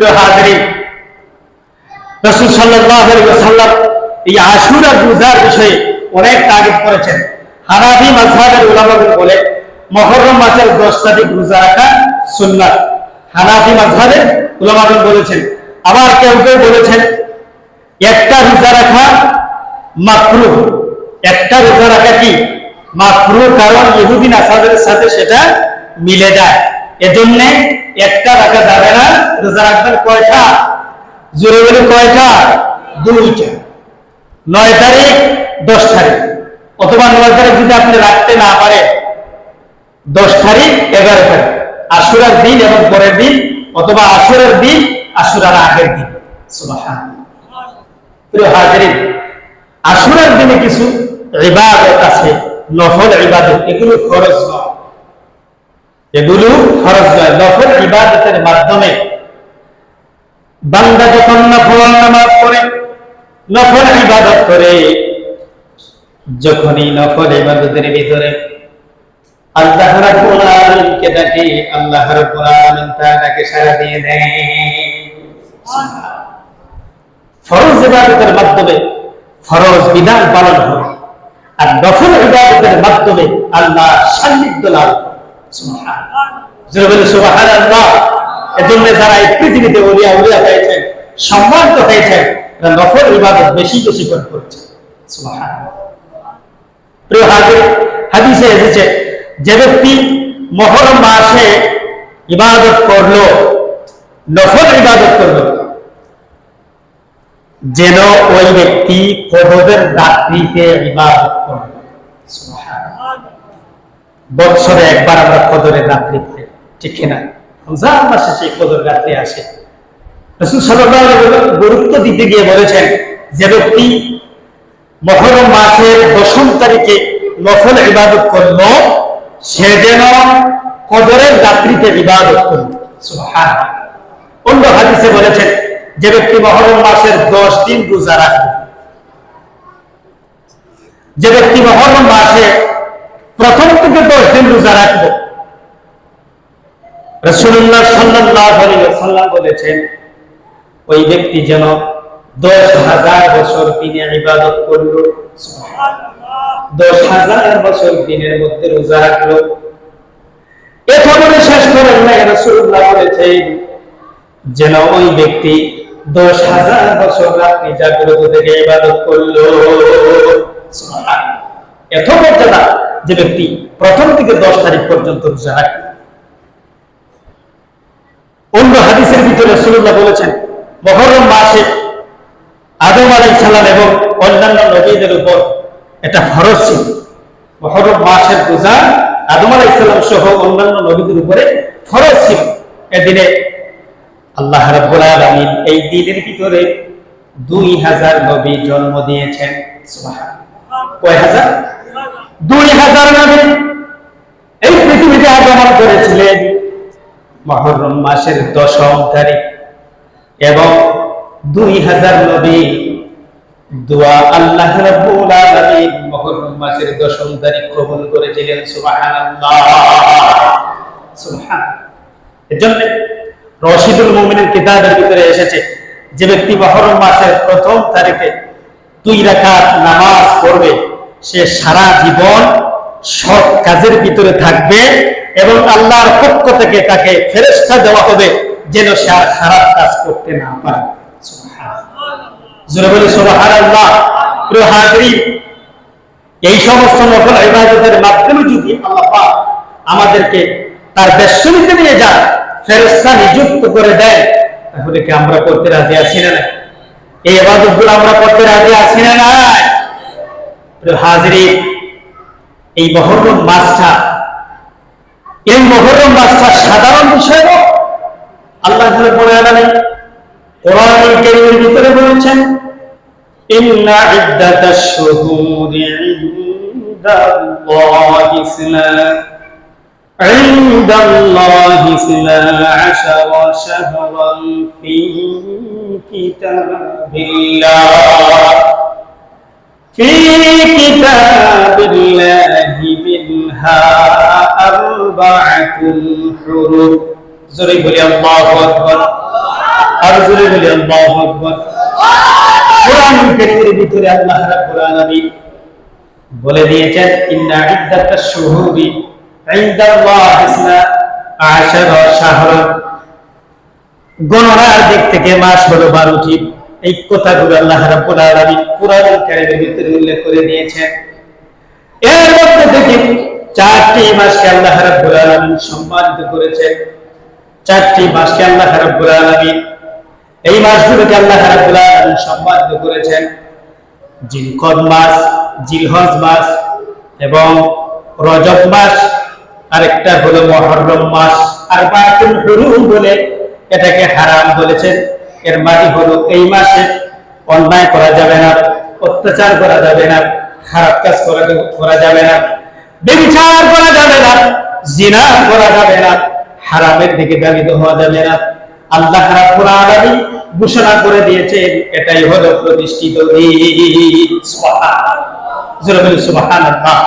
তো হাজিরিন, রাসূল সাল্লাল্লাহু আলাইহি ওয়াসাল্লাম এই আশুরা রোজার বিষয়ে অনেক তাগিদ করেছেন। হানাফি মাযহাবের উলামাগণ বলে মুহররম মাসের 10 তারিখ রোজা রাখা সুন্নাত। হানাফি মাযহাবের উলামাগণ বলেছেন। আবার কেউ কেউ বলেছেন একটা রোজা রাখা মাকরুহ। একটা রোজা রাখা কি মাকরুহ, কারণ ইহুদি নাসারাদের সাথে সেটা মিলে যায়, এজন্য একটা রাখা যাবে না। রোজা রাখবেন কয়টা? জোরে বলে কয়টা? 2টা। 9 তারিখ 10 তারিখ, অথবা 9 তারিখ যদি আপনি রাখতে না পারেন 10 তারিখ 11 তারিখ, আশুরার দিন এবং পরের দিন, অথবা আশুরার দিন আশুরার আগের দিন। সুবহানাল্লাহ। প্রিয় হাজিরিন, আশুরার দিনে কিছু ইবাদত আছে, নফল ইবাদত, এগুলো ফরজ নয়। এগুলো ফরজ নয়। নফল ইবাদতের মাধ্যমে বান্দা যখন নফল নামাজ পড়ে, নফল ইবাদত করে, যখনই নফল ইবাদতের ভিতরে আল্লাহ রাব্বুল আলামিনকে ডাকে, আল্লাহ রাব্বুল আলামিন তাকে সাড়া দিয়ে দেয়। ফরজ ইবাদতের মাধ্যমে ফরজ বিধান পালন হয়, আর নফল ইবাদতের মাধ্যমে আল্লাহ সান্নিধ্য লাভ করে। সুবহানাল্লাহ। জোরে বলে সুবহানাল্লাহ। এজন্য যারা এই পৃথিবীতে ওলিয়া হয়েছেন, সম্মানিত হয়েছেন, তারা নফল ইবাদত বেশি বেশি করে করছে। সুবহানাল্লাহ। প্রিয় হাজির, হাদিসে এসেছে যে ব্যক্তি মুহররম মাসে ইবাদত করলো, নফল ইবাদত করলো, যেন ওই ব্যক্তি কদরের রাত্রিতে ইবাদত করলো। সুবহানাল্লাহ। বছরে একবার আমরা কদরের রাত্রি পাই, ঠিক কিনা? রমজান মাসে সেই কদর রাত্রি আসে। রাসূল সাল্লাল্লাহু আলাইহি ওয়াসাল্লাম গুরুত্ব দিতে গিয়ে বলেছেন যে ব্যক্তি মুহররম মাসের 10 তারিখে নফল ইবাদত করলো, সে যেন কদরের রাত্রিতে ইবাদত করলো। সুবহানাল্লাহ। অন্য হাদিসে বলেছেন যে ব্যক্তি মুহররম মাসের 10 দিন রোজা রাখবে, যে ব্যক্তি মুহররম মাসে প্রথম থেকে 10 দিন রোজা রাখবে, রাসূলুল্লাহ সাল্লাল্লাহু আলাইহি ওয়াসাল্লাম বলেছেন ওই ব্যক্তি যেন 10,000 বছর দিনে ইবাদত করলো। সুবহানাল্লাহ। 10,000 বছর দিনের মধ্যে রোজা রাখলো। এটা বলে শেষ করেন না, রাসূলুল্লাহ বলেছেন যেন ওই ব্যক্তি 10,000 বছর রাত্রি জাগ্রত থেকে ইবাদত করলো। সুবহানাল্লাহ। এত মর্যাদা যে ব্যক্তি প্রথম থেকে 10 তারিখ পর্যন্ত রোজা রাখে। অন্য হাদিসের ভিতরে রাসূলুল্লাহ বলেছেন মুহররম মাসে আদম আলাইহিস সালাম এবং অন্যান্য নবীদের উপর এটা ফরজ ছিল। মুহররম মাসের রোজা আদম আলাইহিস সালাম সহ অন্যান্য নবীদের উপরে ফরজ ছিল। এদিনে আল্লাহ রাব্বুল আলামিন এই দিনের ভিতরে 2000 নবী জন্ম দিয়েছেন। সুবহানাল্লাহ। কয় হাজার? 2000 নবী এই পৃথিবীতে আগমন করেছিলেন মুহররম মাসের 10 তারিখ, এবং 2000 নবী দোয়া আল্লাহ রাব্বুল আলামিন মুহররম মাসের 10 তারিখ কবুল করেছিলেন। সুবহানাল্লাহ। সুবহানাল্লাহ। এজন্য রশিদুল মুমিনিন কিতাবের ভিতরে এসেছে যে ব্যক্তি মুহররম মাসের প্রথম তারিখে 2 রাকাত নামাজ পড়বে, সে সারা জীবন সৎ কাজের ভিতরে থাকবে এবং আল্লাহর পক্ষ থেকে তাকে ফেরেশতা দেওয়া হবে যেন সে আর খারাপ কাজ করতে না পারে। সুবহানাল্লাহ। জোরে বলি সুবহানাল্লাহ। প্রিয় হাজিরিন, এই সমস্ত নফল ইবাদতের মাধ্যমে যদি আল্লাহ পাক আমাদেরকে তার বেষ্টনীতে নিয়ে যান, ফেরেশতা নিযুক্ত করে দেন, তাহলে কি আমরা করতে রাজি আছি না? এই ইবাদতগুলো আমরা করতে রাজি আছি না? প্রিয় হাজিরিন, এই মুহররম মাসটা সাধারণ বিষয় নয়। আল্লাহ রাব্বুল আলামিন কোরআনুল কারীমের ভিতরে বলেছেন ইন্না ইদ্দাতাশ শুহুরি ইনদাল্লাহি ইসনা আশারা শাহরান ফি কিতাবিল্লাহি মিনহা আরবাআতুল হুরুম। জোরে বলি আল্লাহু আকবার। আর জোরে বলি আল্লাহু আকবার। কোরআন কারীমের ভিতরে আল্লাহ রাব্বুল আলামিন বলে দিয়েছেন ইন্না ইদ্দাতাশ শুহুরি ইনদাল্লাহি ইসনা আশারা শাহরান, গণনার দিক থেকে মাস হলো 12টি। এই কথাগুলো আল্লাহ রাব্বুল আলামিন কোরআন কারীমের ভিতরে উল্লেখ করে দিয়েছেন। এর মধ্যে থেকে 4টি মাসকে আল্লাহ রাব্বুল আলামিন সম্মানিত করেছেন। 4টি মাসকে আল্লাহ রাব্বুল আলামিন, এই মাসগুলোকে আল্লাহ রাব্বুল আলামিন সম্মানিত করেছেন। জিলকদ মাস, জিলহজ মাস এবং রজব মাস, আরেকটা হলো মুহররম মাস। আর বাতুল হুরুম বলে এটাকে হারাম বলেছেন। এর মানে হলো এই মাসে অন্যায় করা যাবে না, অত্যাচার করা যাবে না, খারাপ কাজ করা যাবে না, ব্যভিচার করা যাবে না, জিনা করা যাবে না, হারামের দিকে ধাবিত হওয়া যাবে না। আল্লাহ রাব্বুল আলামিন ঘোষণা করে দিয়েছেন এটাই হলো প্রতিষ্ঠিত দিন। সুবহানাল্লাহ, জোরে বলি সুবহানাল্লাহ।